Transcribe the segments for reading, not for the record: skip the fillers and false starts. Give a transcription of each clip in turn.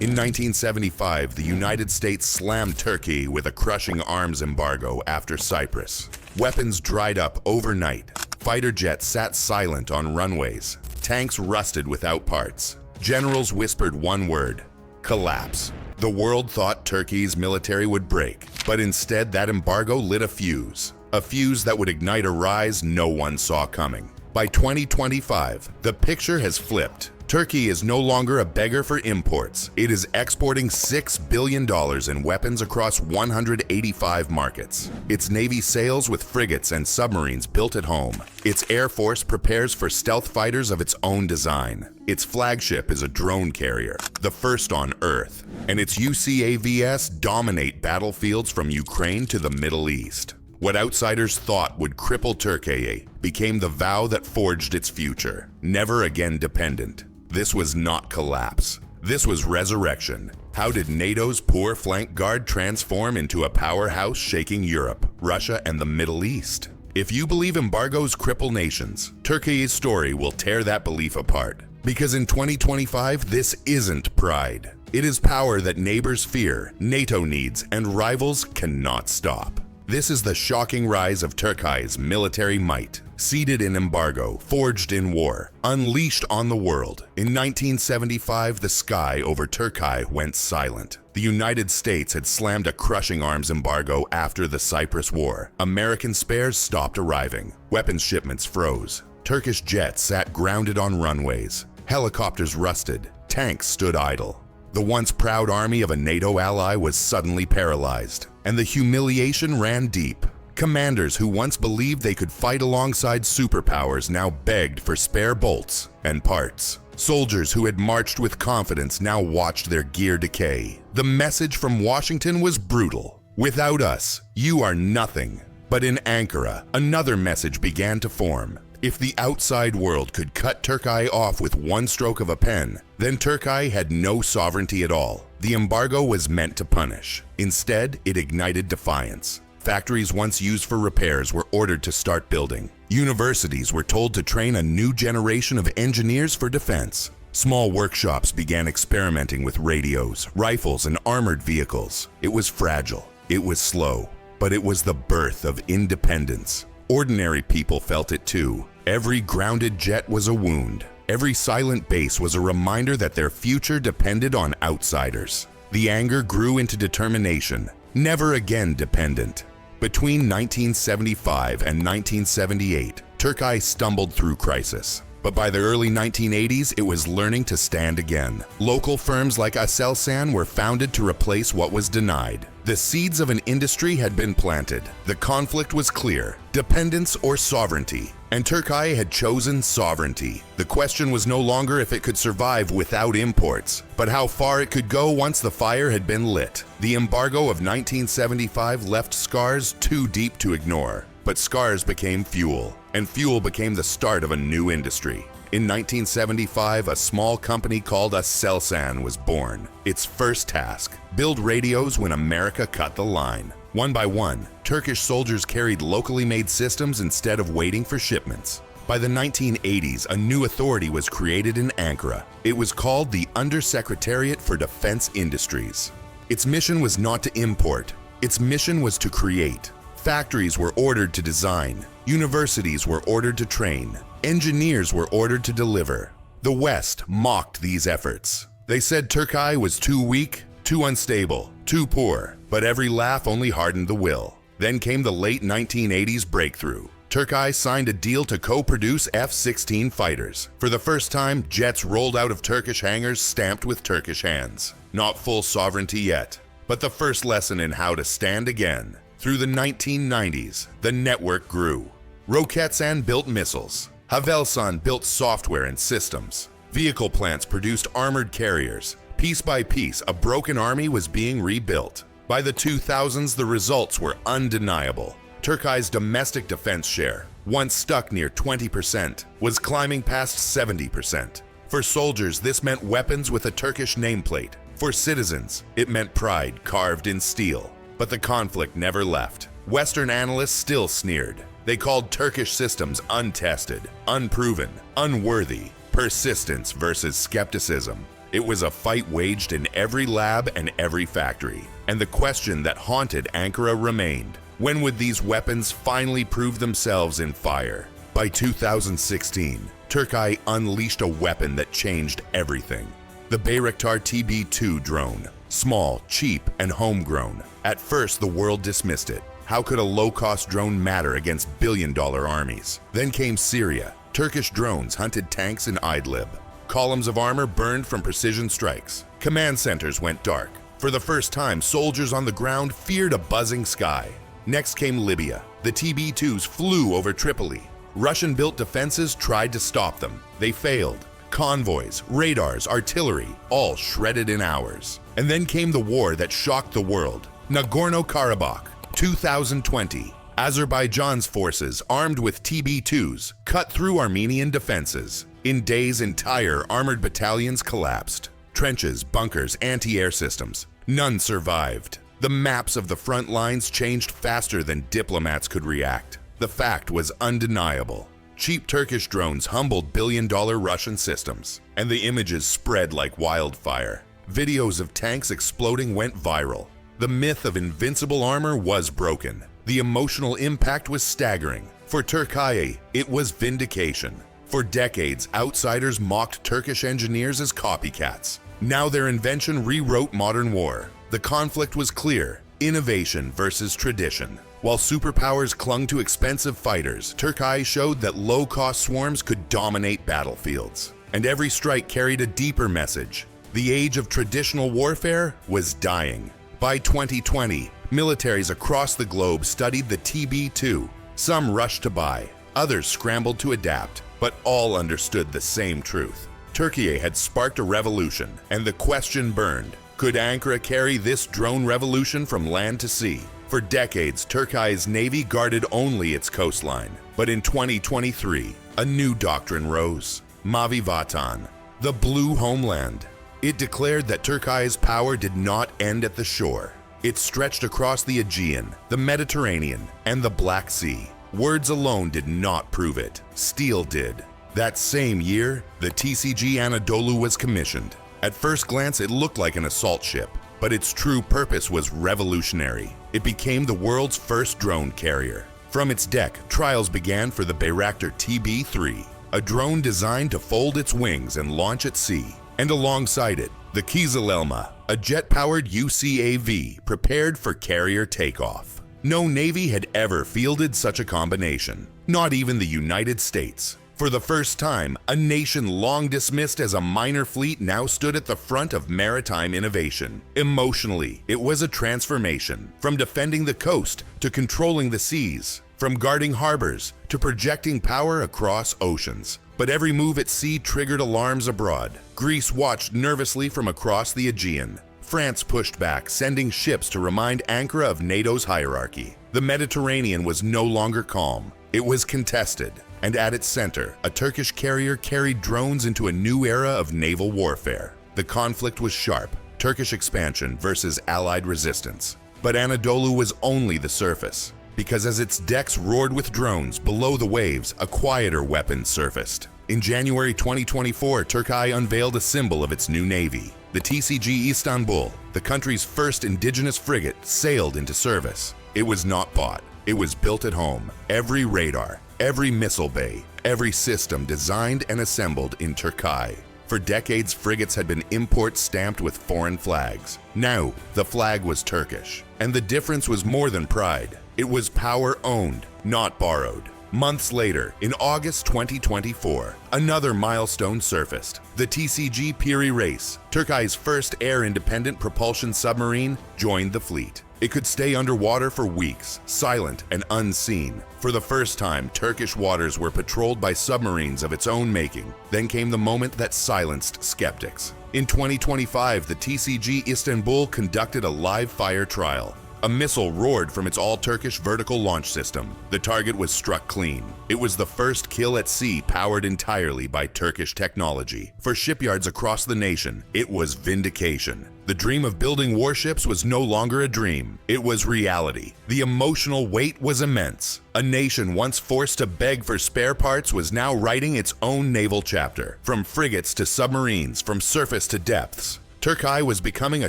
In 1975, the United States slammed Turkey with a crushing arms embargo after Cyprus. Weapons dried up overnight. Fighter jets sat silent on runways. Tanks rusted without parts. Generals whispered one word: collapse. The world thought Turkey's military would break, but instead that embargo lit a fuse that would ignite a rise no one saw coming. By 2025, the picture has flipped. Turkey is no longer a beggar for imports. It is exporting $6 billion in weapons across 185 markets. Its navy sails with frigates and submarines built at home. Its air force prepares for stealth fighters of its own design. Its flagship is a drone carrier, the first on Earth, and its UCAVs dominate battlefields from Ukraine to the Middle East. What outsiders thought would cripple Turkey became the vow that forged its future. Never again dependent. This was not collapse. This was resurrection. How did NATO's poor flank guard transform into a powerhouse shaking Europe, Russia, and the Middle East? If you believe embargoes cripple nations, Turkey's story will tear that belief apart. Because in 2025, this isn't pride. It is power that neighbors fear, NATO needs, and rivals cannot stop. This is the shocking rise of Turkey's military might, seeded in embargo, forged in war, unleashed on the world. In 1975, the sky over Turkey went silent. The United States had slammed a crushing arms embargo after the Cyprus War. American spares stopped arriving. Weapons shipments froze. Turkish jets sat grounded on runways. Helicopters rusted. Tanks stood idle. The once proud army of a NATO ally was suddenly paralyzed, and the humiliation ran deep. Commanders who once believed they could fight alongside superpowers now begged for spare bolts and parts. Soldiers who had marched with confidence now watched their gear decay. The message from Washington was brutal. Without us, you are nothing. But in Ankara, another message began to form. If the outside world could cut Turkey off with one stroke of a pen, then Turkey had no sovereignty at all. The embargo was meant to punish. Instead, it ignited defiance. Factories once used for repairs were ordered to start building. Universities were told to train a new generation of engineers for defense. Small workshops began experimenting with radios, rifles, and armored vehicles. It was fragile. It was slow. But it was the birth of independence. Ordinary people felt it too. Every grounded jet was a wound. Every silent base was a reminder that their future depended on outsiders. The anger grew into determination, never again dependent. Between 1975 and 1978, Turkey stumbled through crisis. But by the early 1980s, it was learning to stand again. Local firms like Aselsan were founded to replace what was denied. The seeds of an industry had been planted. The conflict was clear: dependence or sovereignty. And Turkey had chosen sovereignty. The question was no longer if it could survive without imports, but how far it could go once the fire had been lit. The embargo of 1975 left scars too deep to ignore. But scars became fuel, and fuel became the start of a new industry. In 1975, a small company called Aselsan was born. Its first task: build radios when America cut the line. One by one, Turkish soldiers carried locally made systems instead of waiting for shipments. By the 1980s, a new authority was created in Ankara. It was called the Undersecretariat for Defense Industries. Its mission was not to import. Its mission was to create. Factories were ordered to design. Universities were ordered to train. Engineers were ordered to deliver. The West mocked these efforts. They said Turkey was too weak, too unstable, too poor, but every laugh only hardened the will. Then came the late 1980s breakthrough. Turkey signed a deal to co-produce F-16 fighters. For the first time, jets rolled out of Turkish hangars stamped with Turkish hands. Not full sovereignty yet, but the first lesson in how to stand again. Through the 1990s, the network grew. Roketsan built missiles. Havelsan built software and systems. Vehicle plants produced armored carriers. Piece by piece, a broken army was being rebuilt. By the 2000s, the results were undeniable. Turkey's domestic defense share, once stuck near 20%, was climbing past 70%. For soldiers, this meant weapons with a Turkish nameplate. For citizens, it meant pride carved in steel. But the conflict never left. Western analysts still sneered. They called Turkish systems untested, unproven, unworthy. Persistence versus skepticism. It was a fight waged in every lab and every factory. And the question that haunted Ankara remained: when would these weapons finally prove themselves in fire? By 2016, Turkey unleashed a weapon that changed everything. The Bayraktar TB2 drone. Small, cheap, and homegrown. At first, the world dismissed it. How could a low-cost drone matter against billion-dollar armies? Then came Syria. Turkish drones hunted tanks in Idlib. Columns of armor burned from precision strikes. Command centers went dark. For the first time, soldiers on the ground feared a buzzing sky. Next came Libya. The TB2s flew over Tripoli. Russian-built defenses tried to stop them. They failed. Convoys, radars, artillery, all shredded in hours. And then came the war that shocked the world. Nagorno-Karabakh, 2020. Azerbaijan's forces, armed with TB2s, cut through Armenian defenses. In days, entire armored battalions collapsed. Trenches, bunkers, anti-air systems. None survived. The maps of the front lines changed faster than diplomats could react. The fact was undeniable. Cheap Turkish drones humbled billion-dollar Russian systems, and the images spread like wildfire. Videos of tanks exploding went viral. The myth of invincible armor was broken. The emotional impact was staggering. For Turkey, it was vindication. For decades, outsiders mocked Turkish engineers as copycats. Now their invention rewrote modern war. The conflict was clear: innovation versus tradition. While superpowers clung to expensive fighters, Turkey showed that low-cost swarms could dominate battlefields. And every strike carried a deeper message. The age of traditional warfare was dying. By 2020, militaries across the globe studied the TB2. Some rushed to buy, others scrambled to adapt, but all understood the same truth. Turkey had sparked a revolution, and the question burned: could Ankara carry this drone revolution from land to sea? For decades, Turkey's navy guarded only its coastline. But in 2023, a new doctrine rose: Mavi Vatan, the blue homeland. It declared that Turkey's power did not end at the shore. It stretched across the Aegean, the Mediterranean, and the Black Sea. Words alone did not prove it. Steel did. That same year, the TCG Anadolu was commissioned. At first glance, it looked like an assault ship, but its true purpose was revolutionary. It became the world's first drone carrier. From its deck, trials began for the Bayraktar TB3, a drone designed to fold its wings and launch at sea. And alongside it, the Kızılelma, a jet-powered UCAV prepared for carrier takeoff. No navy had ever fielded such a combination, not even the United States. For the first time, a nation long dismissed as a minor fleet now stood at the front of maritime innovation. Emotionally, it was a transformation, from defending the coast to controlling the seas, from guarding harbors to projecting power across oceans. But every move at sea triggered alarms abroad. Greece watched nervously from across the Aegean. France pushed back, sending ships to remind Ankara of NATO's hierarchy. The Mediterranean was no longer calm. It was contested. And at its center, a Turkish carrier carried drones into a new era of naval warfare. The conflict was sharp: Turkish expansion versus Allied resistance. But Anadolu was only the surface, because as its decks roared with drones, below the waves, a quieter weapon surfaced. In January 2024, Turkey unveiled a symbol of its new navy. The TCG Istanbul, the country's first indigenous frigate, sailed into service. It was not bought. It was built at home. Every radar, every missile bay, every system designed and assembled in Turkey. For decades, frigates had been import stamped with foreign flags. Now, the flag was Turkish. And the difference was more than pride. It was power owned, not borrowed. Months later, in August 2024, another milestone surfaced. The TCG Piri Reis, Turkey's first air-independent propulsion submarine, joined the fleet. It could stay underwater for weeks, silent and unseen. For the first time, Turkish waters were patrolled by submarines of its own making. Then came the moment that silenced skeptics. In 2025, the TCG Istanbul conducted a live-fire trial. A missile roared from its all-Turkish vertical launch system. The target was struck clean. It was the first kill at sea powered entirely by Turkish technology. For shipyards across the nation, it was vindication. The dream of building warships was no longer a dream. It was reality. The emotional weight was immense. A nation once forced to beg for spare parts was now writing its own naval chapter. From frigates to submarines, from surface to depths, Turkey was becoming a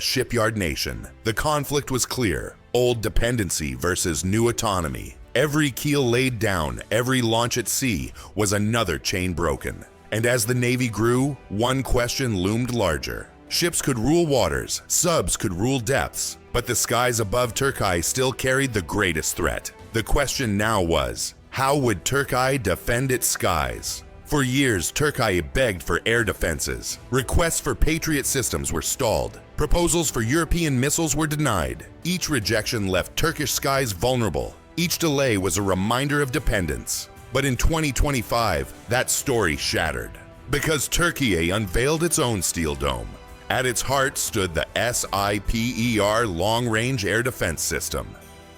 shipyard nation. The conflict was clear. Old dependency versus new autonomy. Every keel laid down, every launch at sea was another chain broken. And as the Navy grew, one question loomed larger. Ships could rule waters, subs could rule depths, but the skies above Turkey still carried the greatest threat. The question now was, how would Turkey defend its skies? For years, Turkey begged for air defenses. Requests for Patriot systems were stalled. Proposals for European missiles were denied. Each rejection left Turkish skies vulnerable. Each delay was a reminder of dependence. But in 2025, that story shattered. Because Turkey unveiled its own steel dome. At its heart stood the SIPER long-range air defense system.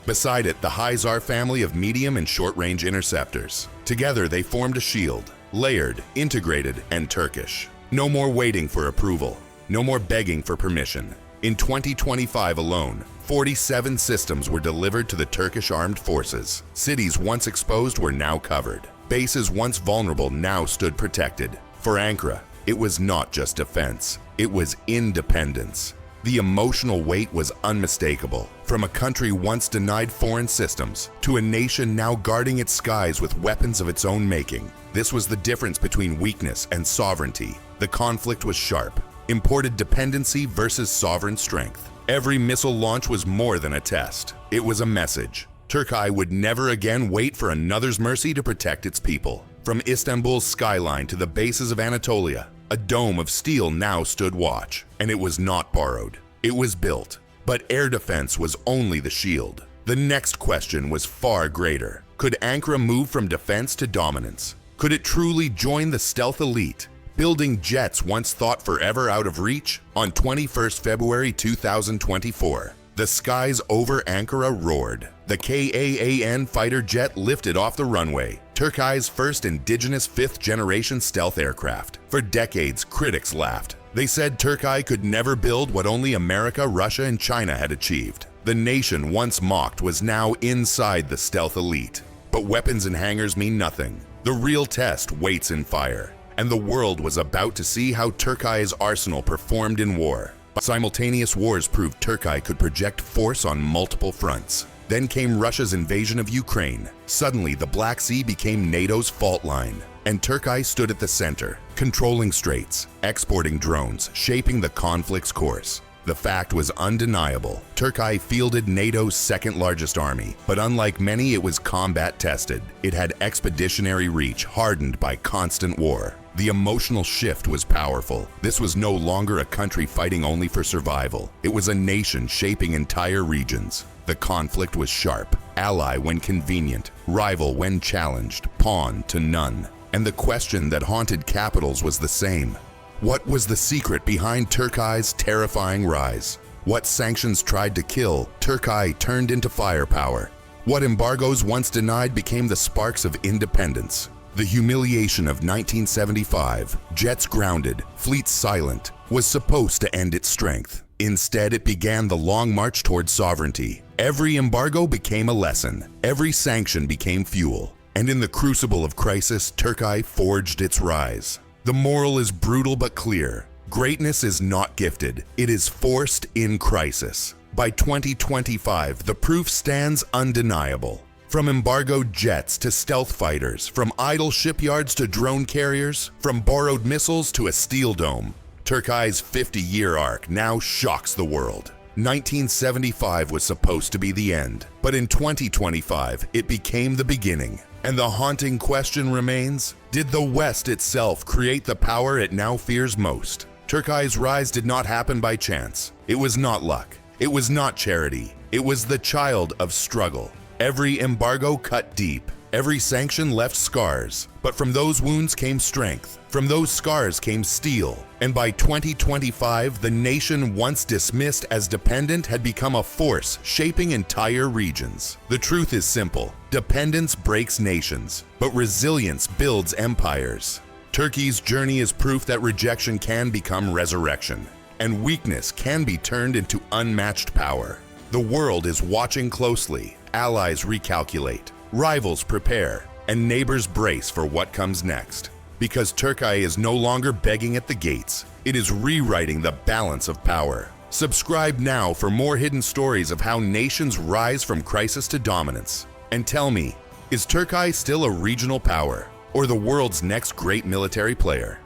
Beside it, the Hyzar family of medium and short-range interceptors. Together, they formed a shield. Layered, integrated, and Turkish. No more waiting for approval. No more begging for permission. In 2025 alone, 47 systems were delivered to the Turkish armed forces. Cities once exposed were now covered. Bases once vulnerable now stood protected. For Ankara, it was not just defense. It was independence. The emotional weight was unmistakable. From a country once denied foreign systems to a nation now guarding its skies with weapons of its own making. This was the difference between weakness and sovereignty. The conflict was sharp. Imported dependency versus sovereign strength. Every missile launch was more than a test. It was a message. Turkey would never again wait for another's mercy to protect its people. From Istanbul's skyline to the bases of Anatolia, a dome of steel now stood watch. And it was not borrowed. It was built. But air defense was only the shield. The next question was far greater. Could Ankara move from defense to dominance? Could it truly join the stealth elite, building jets once thought forever out of reach? On 21st February 2024, the skies over Ankara roared. The KAAN fighter jet lifted off the runway, Turkey's first indigenous fifth-generation stealth aircraft. For decades, critics laughed. They said Turkey could never build what only America, Russia, and China had achieved. The nation once mocked was now inside the stealth elite. But weapons and hangars mean nothing. The real test waits in fire. And the world was about to see how Turkey's arsenal performed in war. Simultaneous wars proved Turkey could project force on multiple fronts. Then came Russia's invasion of Ukraine. Suddenly, the Black Sea became NATO's fault line. And Turkey stood at the center, controlling straits, exporting drones, shaping the conflict's course. The fact was undeniable. Turkey fielded NATO's second-largest army, but unlike many, it was combat-tested. It had expeditionary reach, hardened by constant war. The emotional shift was powerful. This was no longer a country fighting only for survival. It was a nation shaping entire regions. The conflict was sharp, ally when convenient, rival when challenged, pawn to none. And the question that haunted capitals was the same. What was the secret behind Turkey's terrifying rise? What sanctions tried to kill, Turkey turned into firepower. What embargoes once denied became the sparks of independence. The humiliation of 1975, jets grounded, fleets silent, was supposed to end its strength. Instead, it began the long march toward sovereignty. Every embargo became a lesson. Every sanction became fuel. And in the crucible of crisis, Turkey forged its rise. The moral is brutal but clear. Greatness is not gifted. It is forced in crisis. By 2025, the proof stands undeniable. From embargoed jets to stealth fighters, from idle shipyards to drone carriers, from borrowed missiles to a steel dome, Turkey's 50-year arc now shocks the world. 1975 was supposed to be the end, but in 2025, it became the beginning. And the haunting question remains, did the West itself create the power it now fears most? Turkey's rise did not happen by chance. It was not luck. It was not charity. It was the child of struggle. Every embargo cut deep. Every sanction left scars, but from those wounds came strength. From those scars came steel. And by 2025, the nation once dismissed as dependent had become a force shaping entire regions. The truth is simple. Dependence breaks nations, but resilience builds empires. Turkey's journey is proof that rejection can become resurrection, and weakness can be turned into unmatched power. The world is watching closely. Allies recalculate, rivals prepare, and neighbors brace for what comes next. Because Turkey is no longer begging at the gates, it is rewriting the balance of power. Subscribe now for more hidden stories of how nations rise from crisis to dominance. And tell me, is Turkey still a regional power, or the world's next great military player?